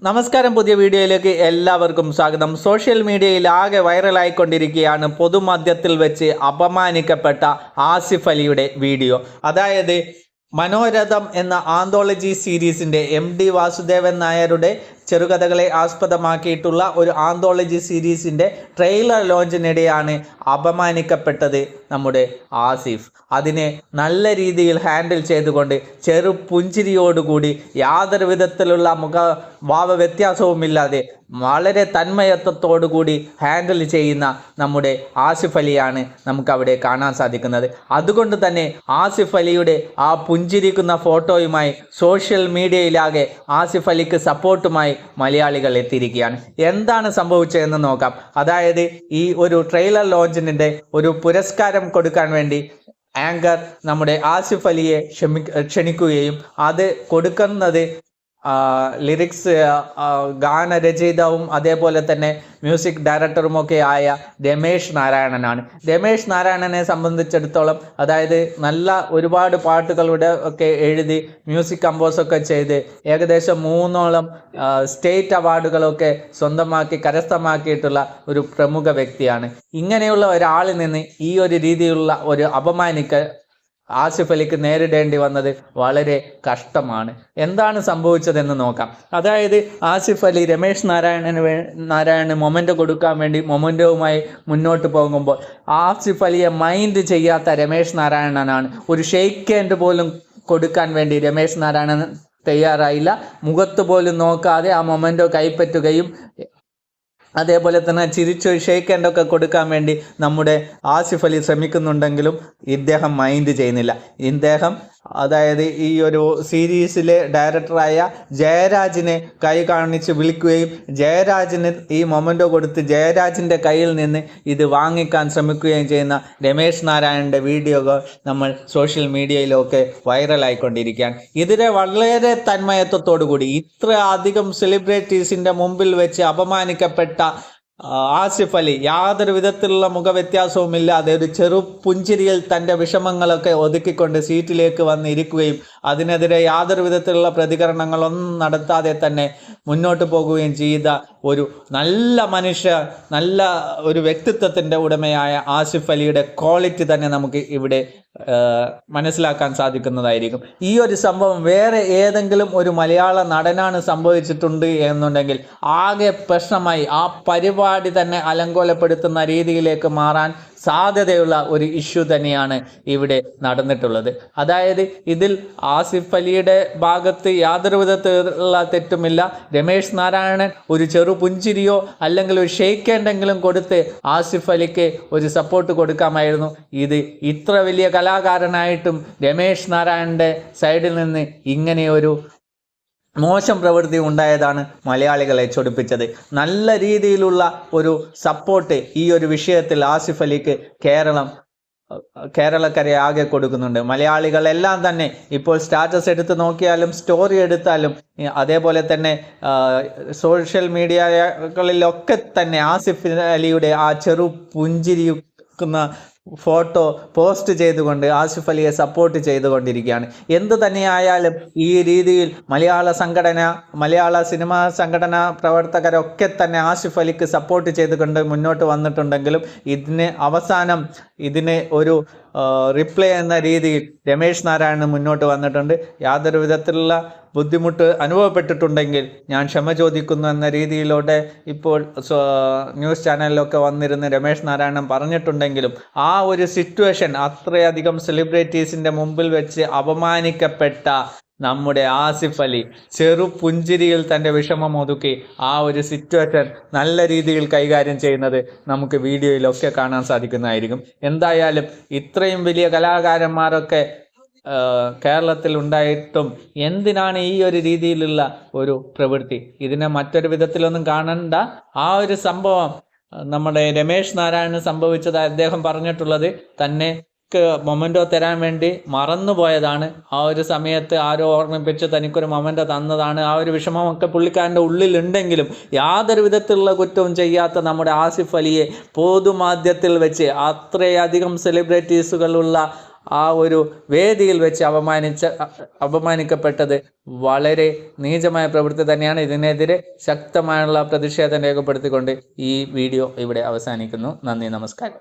നമസ്കാരം, പുതിയ വീഡിയോയിലേക്ക് എല്ലാവർക്കും സ്വാഗതം. സോഷ്യൽ മീഡിയയിൽ ആകെ വൈറലായിക്കൊണ്ടിരിക്കുകയാണ് പൊതുമധ്യത്തിൽ വെച്ച് അപമാനിക്കപ്പെട്ട ആസിഫ് അലിയുടെ വീഡിയോ. അതായത് മനോരഥം എന്ന ആന്തോളജി സീരീസിൻ്റെ MD വാസുദേവൻ നായരുടെ ചെറുകഥകളെ ആസ്പദമാക്കിയിട്ടുള്ള ഒരു ആന്തോളജി സീരീസിൻ്റെ ട്രെയിലർ ലോഞ്ചിനിടെയാണ് അപമാനിക്കപ്പെട്ടത് നമ്മുടെ ആസിഫ്. അതിനെ നല്ല രീതിയിൽ ഹാൻഡിൽ ചെയ്തുകൊണ്ട് ചെറുപുഞ്ചിരിയോടുകൂടി യാതൊരു വിധത്തിലുള്ള ഭാവ വ്യത്യാസവുമില്ലാതെ വളരെ തന്മയത്വത്തോടുകൂടി ഹാൻഡിൽ ചെയ്യുന്ന നമ്മുടെ ആസിഫ് അലിയാണ് നമുക്കവിടെ കാണാൻ സാധിക്കുന്നത്. അതുകൊണ്ട് തന്നെ ആസിഫ് അലിയുടെ ആ പുഞ്ചിരിക്കുന്ന ഫോട്ടോയുമായി സോഷ്യൽ മീഡിയയിലാകെ ആസിഫ് അലിക്ക് സപ്പോർട്ടുമായി മലയാളികൾ എത്തിയിരിക്കുകയാണ്. എന്താണ് സംഭവിച്ചതെന്ന് നോക്കാം. അതായത് ഈ ഒരു ട്രെയിലർ ലോഞ്ചിൻ്റെ ഒരു പുരസ്കാരം കൊടുക്കാൻ വേണ്ടി ആങ്കർ നമ്മുടെ ആസിഫ് അലിയെ ക്ഷണിക്കുകയും അത് കൊടുക്കുന്നത് ലിറിക്സ് ഗാനരചയിതാവും അതേപോലെ തന്നെ മ്യൂസിക് ഡയറക്ടറുമൊക്കെ ആയ രമേശ് നാരായണനാണ്. രമേശ് നാരായണനെ സംബന്ധിച്ചിടത്തോളം അതായത് നല്ല ഒരുപാട് പാട്ടുകളുടെ ഒക്കെ എഴുതി മ്യൂസിക് കമ്പോസൊക്കെ ചെയ്ത് ഏകദേശം 3ഓളം സ്റ്റേറ്റ് അവാർഡുകളൊക്കെ സ്വന്തമാക്കി കരസ്ഥമാക്കിയിട്ടുള്ള ഒരു പ്രമുഖ വ്യക്തിയാണ്. ഇങ്ങനെയുള്ള ഒരാളിൽ നിന്ന് ഈ ഒരു രീതിയിലുള്ള ഒരു അപമാനിക്കൽ ആസിഫ് അലിക്ക് നേരിടേണ്ടി വന്നത് വളരെ കഷ്ടമാണ്. എന്താണ് സംഭവിച്ചതെന്ന് നോക്കാം. അതായത് ആസിഫ് അലി രമേശ് നാരായണന് മൊമെൻ്റോ കൊടുക്കാൻ വേണ്ടി മൊമെൻ്റോവുമായി മുന്നോട്ട് പോകുമ്പോൾ ആസിഫ് അലിയെ മൈൻഡ് ചെയ്യാത്ത രമേശ് നാരായണനാണ്. ഒരു ഷെയ്ക്ക് ഹാൻഡ് പോലും കൊടുക്കാൻ വേണ്ടി രമേശ് നാരായണൻ തയ്യാറായില്ല. മുഖത്ത് പോലും നോക്കാതെ ആ മൊമെൻ്റോ കൈപ്പറ്റുകയും അതേപോലെ തന്നെ ചിരിച്ചു ഷെയ്ക്ക് ഹാൻഡൊക്കെ കൊടുക്കാൻ വേണ്ടി നമ്മുടെ ആസിഫ് അലി ശ്രമിക്കുന്നുണ്ടെങ്കിലും ഇദ്ദേഹം മൈൻഡ് ചെയ്യുന്നില്ല. ഇദ്ദേഹം അതായത് ഈ ഒരു സീരീസിലെ ഡയറക്ടറായ ജയരാജിനെ കൈ കാണിച്ച് വിളിക്കുകയും ജയരാജിന് ഈ മൊമെൻ്റോ കൊടുത്ത് ജയരാജിൻ്റെ കയ്യിൽ നിന്ന് ഇത് വാങ്ങിക്കാൻ ശ്രമിക്കുകയും ചെയ്യുന്ന രമേശ് നാരായണൻ്റെ വീഡിയോകൾ നമ്മൾ സോഷ്യൽ മീഡിയയിലൊക്കെ വൈറലായിക്കൊണ്ടിരിക്കുകയാണ്. ഇതിനെ വളരെ തന്മയത്വത്തോടു കൂടി ഇത്ര അധികം സെലിബ്രിറ്റീസിൻ്റെ മുമ്പിൽ വെച്ച് അപമാനിക്കപ്പെട്ട ആസിഫ് അലി യാതൊരു വിധത്തിലുള്ള മുഖവ്യത്യാസവുമില്ലാതെ ഒരു ചെറു പുഞ്ചിരിയിൽ തൻ്റെ വിഷമങ്ങളൊക്കെ ഒതുക്കിക്കൊണ്ട് സീറ്റിലേക്ക് വന്നിരിക്കുകയും അതിനെതിരെ യാതൊരു വിധത്തിലുള്ള പ്രതികരണങ്ങളൊന്നും നടത്താതെ തന്നെ മുന്നോട്ട് പോകുകയും ചെയ്ത ഒരു നല്ല മനുഷ്യ, നല്ല ഒരു വ്യക്തിത്വത്തിൻ്റെ ഉടമയായ ആസിഫ് അലിയുടെ ക്വാളിറ്റി തന്നെ നമുക്ക് ഇവിടെ മനസ്സിലാക്കാൻ സാധിക്കുന്നതായിരിക്കും. ഈ ഒരു സംഭവം വേറെ ഏതെങ്കിലും ഒരു മലയാള നടനാണ് സംഭവിച്ചിട്ടുണ്ട് എന്നുണ്ടെങ്കിൽ ആകെ പ്രശ്നമായി ആ പരിപാടി തന്നെ അലങ്കോലപ്പെടുത്തുന്ന രീതിയിലേക്ക് മാറാൻ സാധ്യതയുള്ള ഒരു ഇഷ്യൂ തന്നെയാണ് ഇവിടെ നടന്നിട്ടുള്ളത്. അതായത് ഇതിൽ ആസിഫ് അലിയുടെ ഭാഗത്ത് യാതൊരു വിധത്തിലുള്ള തെറ്റുമില്ല. രമേശ് നാരായണൻ ഒരു ചെറു പുഞ്ചിരിയോ അല്ലെങ്കിൽ ഒരു ഷെയ്ക്ക് ഹാൻഡെങ്കിലും കൊടുത്ത് ആസിഫ് അലിക്ക് ഒരു സപ്പോർട്ട് കൊടുക്കാമായിരുന്നു. ഇത് ഇത്ര വലിയ കലാകാരനായിട്ടും രമേശ് നാരായണൻ്റെ സൈഡിൽ നിന്ന് ഇങ്ങനെയൊരു മോശം പ്രവൃത്തി ഉണ്ടായതാണ് മലയാളികളെ ചൊടിപ്പിച്ചത്. നല്ല രീതിയിലുള്ള ഒരു സപ്പോർട്ട് ഈ ഒരു വിഷയത്തിൽ ആസിഫ് അലിക്ക് കേരളക്കരെ ആകെ കൊടുക്കുന്നുണ്ട്. മലയാളികളെല്ലാം തന്നെ ഇപ്പോൾ സ്റ്റാറ്റസ് എടുത്ത് നോക്കിയാലും സ്റ്റോറി എടുത്താലും അതേപോലെ തന്നെ സോഷ്യൽ മീഡിയകളിലൊക്കെ തന്നെ ആസിഫ് അലിയുടെ ആ ചെറു പുഞ്ചിരിക്കുന്ന ഫോട്ടോ പോസ്റ്റ് ചെയ്തുകൊണ്ട് ആസിഫ് അലിയെ സപ്പോർട്ട് ചെയ്തുകൊണ്ടിരിക്കുകയാണ്. എന്തു തന്നെയായാലും ഈ രീതിയിൽ മലയാള സിനിമാ സംഘടനാ പ്രവർത്തകരൊക്കെ തന്നെ ആസിഫ് അലിക്ക് സപ്പോർട്ട് ചെയ്തുകൊണ്ട് മുന്നോട്ട് വന്നിട്ടുണ്ടെങ്കിലും ഇതിന് ഒരു റിപ്ലൈ എന്ന രീതിയിൽ രമേശ് നാരായണൻ മുന്നോട്ട് വന്നിട്ടുണ്ട്. യാതൊരു വിധത്തിലുള്ള ബുദ്ധിമുട്ട് അനുഭവപ്പെട്ടിട്ടുണ്ടെങ്കിൽ ഞാൻ ക്ഷമ ചോദിക്കുന്നു എന്ന രീതിയിലൂടെ ഇപ്പോൾ ന്യൂസ് ചാനലിലൊക്കെ വന്നിരുന്ന് രമേശ് നാരായണൻ പറഞ്ഞിട്ടുണ്ടെങ്കിലും ആ ഒരു സിറ്റുവേഷൻ അത്രയധികം സെലിബ്രിറ്റീസിൻ്റെ മുമ്പിൽ വെച്ച് അപമാനിക്കപ്പെട്ട നമ്മുടെ ആസിഫ് അലി ചെറു പുഞ്ചിരിയിൽ തൻ്റെ വിഷമം ഒതുക്കി ആ ഒരു സിറ്റുവേഷൻ നല്ല രീതിയിൽ കൈകാര്യം ചെയ്യുന്നത് നമുക്ക് വീഡിയോയിലൊക്കെ കാണാൻ സാധിക്കുന്നതായിരിക്കും. എന്തായാലും ഇത്രയും വലിയ കലാകാരന്മാരൊക്കെ കേരളത്തിൽ ഉണ്ടായിട്ടും എന്തിനാണ് ഈ ഒരു രീതിയിലുള്ള ഒരു പ്രവൃത്തി? ഇതിനെ മറ്റൊരു വിധത്തിലൊന്നും കാണണ്ട. ആ ഒരു സംഭവം നമ്മുടെ രമേശ് നാരായണന് സംഭവിച്ചത് അദ്ദേഹം പറഞ്ഞിട്ടുള്ളത് തന്നെ മൊമെൻ്റോ തരാൻ വേണ്ടി മറന്നുപോയതാണ്. ആ ഒരു സമയത്ത് ആരോ ഓർമ്മിപ്പിച്ച് തനിക്കൊരു മൊമെൻ്റോ തന്നതാണ്. ആ ഒരു വിഷമമൊക്കെ പുള്ളിക്കാരൻ്റെ ഉള്ളിലുണ്ടെങ്കിലും യാതൊരു വിധത്തിലുള്ള കുറ്റവും ചെയ്യാത്ത നമ്മുടെ ആസിഫ് അലിയെ പൊതുമാധ്യത്തിൽ വെച്ച് അത്രയധികം സെലിബ്രിറ്റീസുകളുള്ള ആ ഒരു വേദിയിൽ വെച്ച് അപമാനിക്കപ്പെട്ടത് വളരെ നീചമായ പ്രവൃത്തി തന്നെയാണ്. ഇതിനെതിരെ ശക്തമായുള്ള പ്രതിഷേധം രേഖപ്പെടുത്തിക്കൊണ്ട് ഈ വീഡിയോ ഇവിടെ അവസാനിക്കുന്നു. നന്ദി, നമസ്കാരം.